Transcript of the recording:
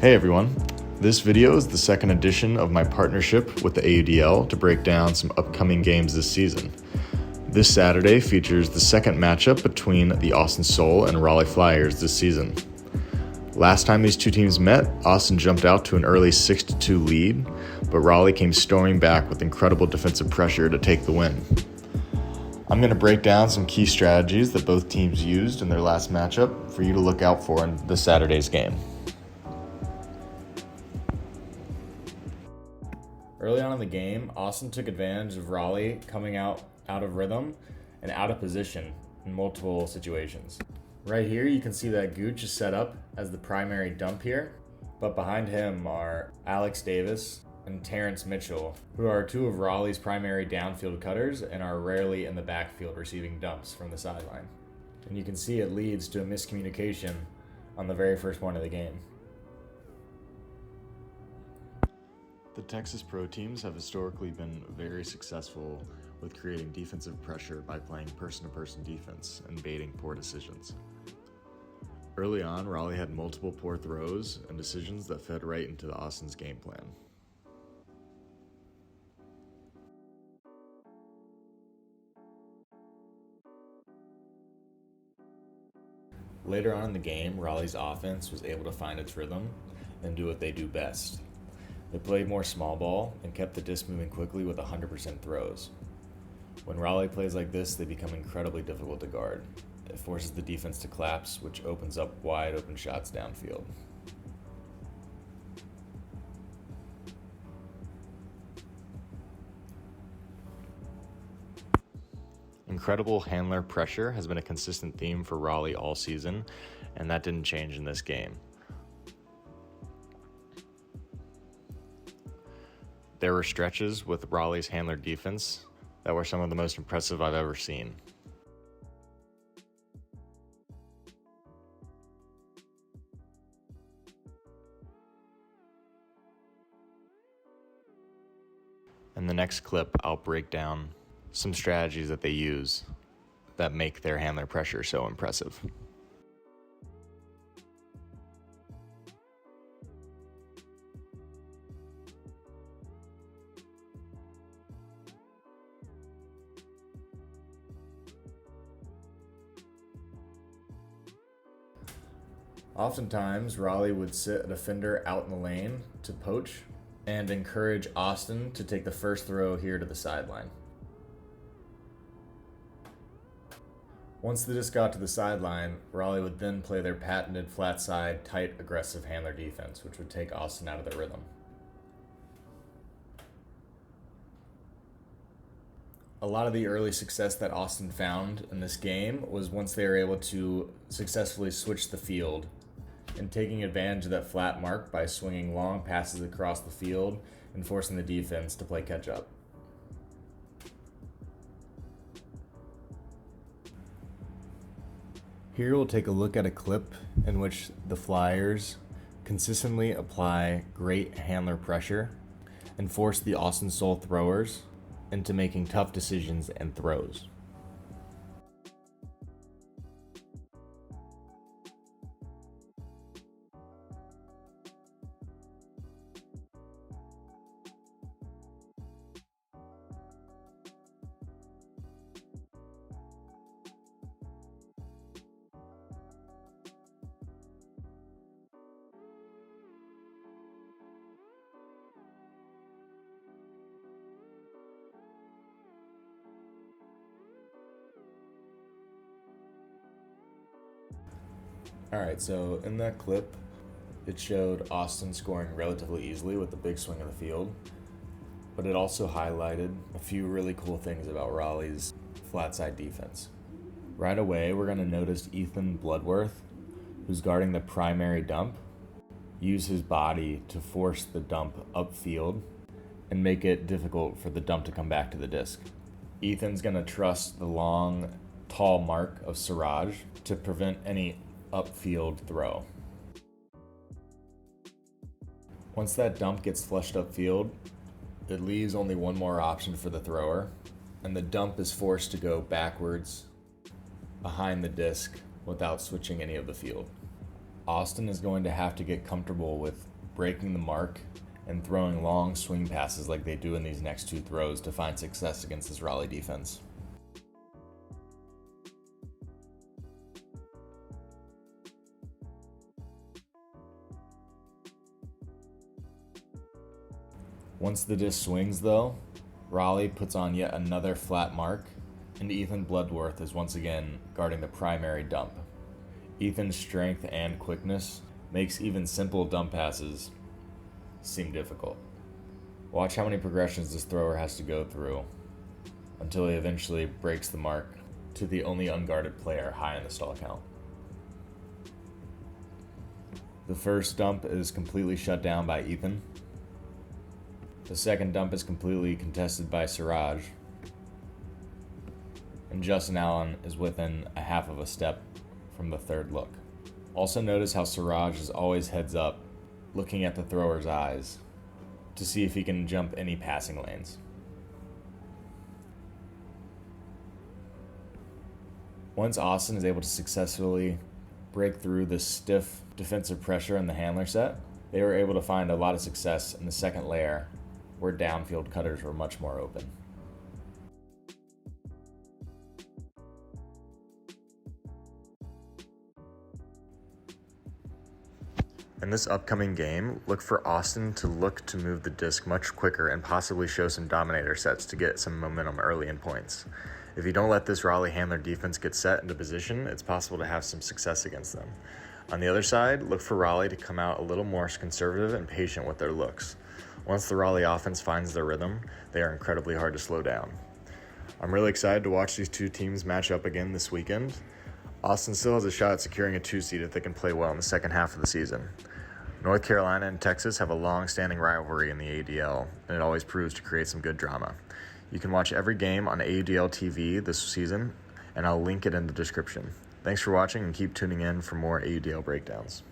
Hey everyone, this video is the second edition of my partnership with the AUDL to break down some upcoming games this season. This Saturday features the second matchup between the Austin Soul and Raleigh Flyers this season. Last time these two teams met, Austin jumped out to an early 6-2 lead, but Raleigh came storming back with incredible defensive pressure to take the win. I'm going to break down some key strategies that both teams used in their last matchup for you to look out for in this Saturday's game. Early on in the game, Austin took advantage of Raleigh coming out of rhythm and out of position in multiple situations. Right here, you can see that Gooch is set up as the primary dump here, but behind him are Alex Davis and Terrence Mitchell, who are two of Raleigh's primary downfield cutters and are rarely in the backfield receiving dumps from the sideline. And you can see it leads to a miscommunication on the very first point of the game. The Texas pro teams have historically been very successful with creating defensive pressure by playing person-to-person defense and baiting poor decisions. Early on, Raleigh had multiple poor throws and decisions that fed right into the Austin's game plan. Later on in the game, Raleigh's offense was able to find its rhythm and do what they do best. They played more small ball and kept the disc moving quickly with 100% throws. When Raleigh plays like this, they become incredibly difficult to guard. It forces the defense to collapse, which opens up wide open shots downfield. Incredible handler pressure has been a consistent theme for Raleigh all season, and that didn't change in this game. There were stretches with Raleigh's handler defense that were some of the most impressive I've ever seen. In the next clip, I'll break down some strategies that they use that make their handler pressure so impressive. Oftentimes, Raleigh would sit a defender out in the lane to poach and encourage Austin to take the first throw here to the sideline. Once the disc got to the sideline, Raleigh would then play their patented flat side, tight, aggressive handler defense, which would take Austin out of their rhythm. A lot of the early success that Austin found in this game was once they were able to successfully switch the field and taking advantage of that flat mark by swinging long passes across the field and forcing the defense to play catch up. Here we'll take a look at a clip in which the Flyers consistently apply great handler pressure and force the Austin Soul throwers into making tough decisions and throws. Alright, so in that clip, it showed Austin scoring relatively easily with the big swing of the field, but it also highlighted a few really cool things about Raleigh's flat side defense. Right away, we're going to notice Ethan Bloodworth, who's guarding the primary dump, use his body to force the dump upfield and make it difficult for the dump to come back to the disc. Ethan's going to trust the long, tall mark of Siraj to prevent any upfield throw. Once that dump gets flushed upfield, it leaves only one more option for the thrower, and the dump is forced to go backwards behind the disc without switching any of the field. Austin is going to have to get comfortable with breaking the mark and throwing long swing passes like they do in these next two throws to find success against this Raleigh defense. Once the disc swings though, Raleigh puts on yet another flat mark, and Ethan Bloodworth is once again guarding the primary dump. Ethan's strength and quickness makes even simple dump passes seem difficult. Watch how many progressions this thrower has to go through until he eventually breaks the mark to the only unguarded player high in the stall count. The first dump is completely shut down by Ethan. The second dump is completely contested by Siraj. And Justin Allen is within a half of a step from the third look. Also notice how Siraj is always heads up, looking at the thrower's eyes to see if he can jump any passing lanes. Once Austin is able to successfully break through the stiff defensive pressure in the handler set, they were able to find a lot of success in the second layer, where downfield cutters were much more open. In this upcoming game, look for Austin to look to move the disc much quicker and possibly show some dominator sets to get some momentum early in points. If you don't let this Raleigh handler defense get set into position, it's possible to have some success against them. On the other side, look for Raleigh to come out a little more conservative and patient with their looks. Once the Raleigh offense finds their rhythm, they are incredibly hard to slow down. I'm really excited to watch these two teams match up again this weekend. Austin still has a shot at securing a 2 seed if they can play well in the second half of the season. North Carolina and Texas have a long-standing rivalry in the AUDL, and it always proves to create some good drama. You can watch every game on AUDL TV this season, and I'll link it in the description. Thanks for watching, and keep tuning in for more AUDL breakdowns.